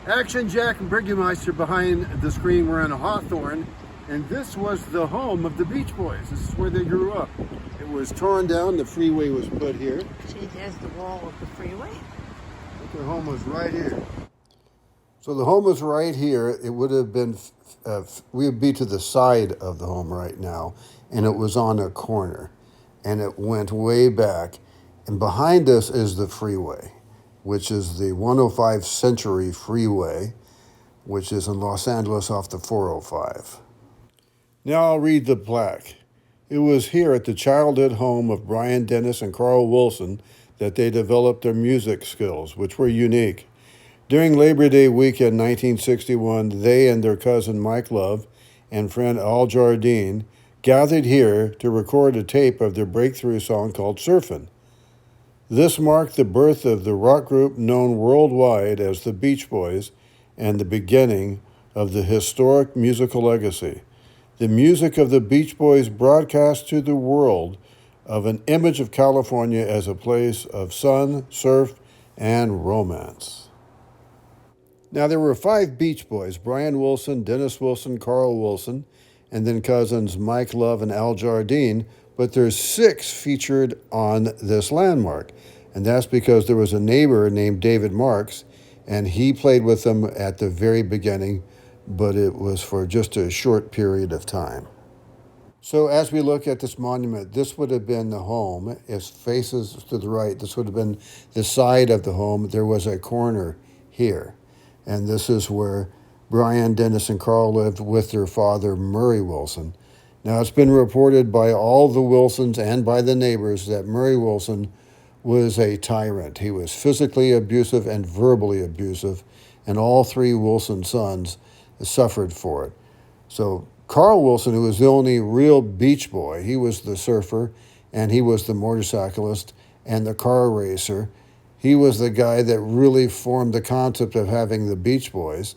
Action Jack and Burgermeister behind the screen were in Hawthorne, and this was the home of the Beach Boys. This is where they grew up. It was torn down, the freeway was put here. See, there's the wall of the freeway. Their home was right here. So the home was right here. It would have been, we would be to the side of the home right now, and it was on a corner, and it went way back. And behind us is the freeway, which is the 105 Century Freeway, which is in Los Angeles off the 405. Now I'll read the plaque. It was here at the childhood home of Brian Dennis and Carl Wilson that they developed their music skills, which were unique. During Labor Day weekend 1961, they and their cousin Mike Love and friend Al Jardine gathered here to record a tape of their breakthrough song called Surfin'. This marked the birth of the rock group known worldwide as the Beach Boys and the beginning of the historic musical legacy. The music of the Beach Boys broadcast to the world of an image of California as a place of sun, surf, and romance. Now, there were 5 Beach Boys: Brian Wilson, Dennis Wilson, Carl Wilson, and then cousins Mike Love and Al Jardine, but there's 6 featured on this landmark. And that's because there was a neighbor named David Marks, and he played with them at the very beginning, but it was for just a short period of time. So as we look at this monument, this would have been the home. It faces to the right. This would have been the side of the home. There was a corner here. And this is where Brian, Dennis, and Carl lived with their father, Murray Wilson. Now, it's been reported by all the Wilsons and by the neighbors that Murray Wilson was a tyrant. He was physically abusive and verbally abusive, and all 3 Wilson sons suffered for it. So Carl Wilson, who was the only real Beach Boy, he was the surfer, and he was the motorcyclist and the car racer. He was the guy that really formed the concept of having the Beach Boys.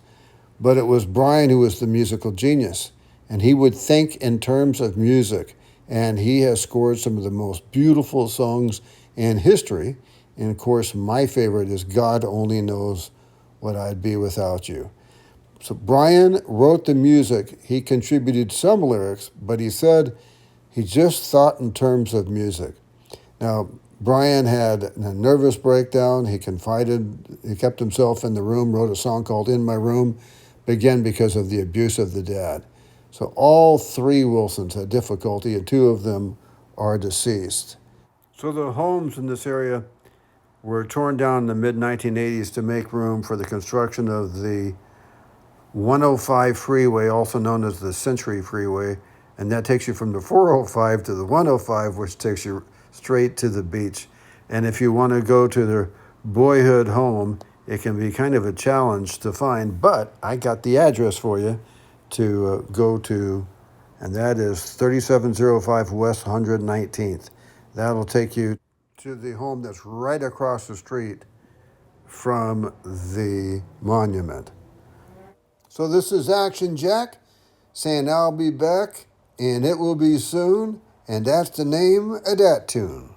But it was Brian who was the musical genius, and he would think in terms of music, and he has scored some of the most beautiful songs in history. And of course, my favorite is God Only Knows What I'd Be Without You. So Brian wrote the music. He contributed some lyrics, but he said he just thought in terms of music. Now, Brian had a nervous breakdown. He confided, he kept himself in the room, wrote a song called In My Room, again because of the abuse of the dad. So all 3 Wilsons had difficulty, and 2 of them are deceased. So the homes in this area were torn down in the mid-1980s to make room for the construction of the 105 freeway, also known as the Century Freeway, and that takes you from the 405 to the 105, which takes you straight to the beach. And if you want to go to their boyhood home, it can be kind of a challenge to find, but I got the address for you to go to, and that is 3705 West 119th. That'll take you to the home that's right across the street from the monument. So this is Action Jack saying I'll be back, and it will be soon, and that's the name of that tune.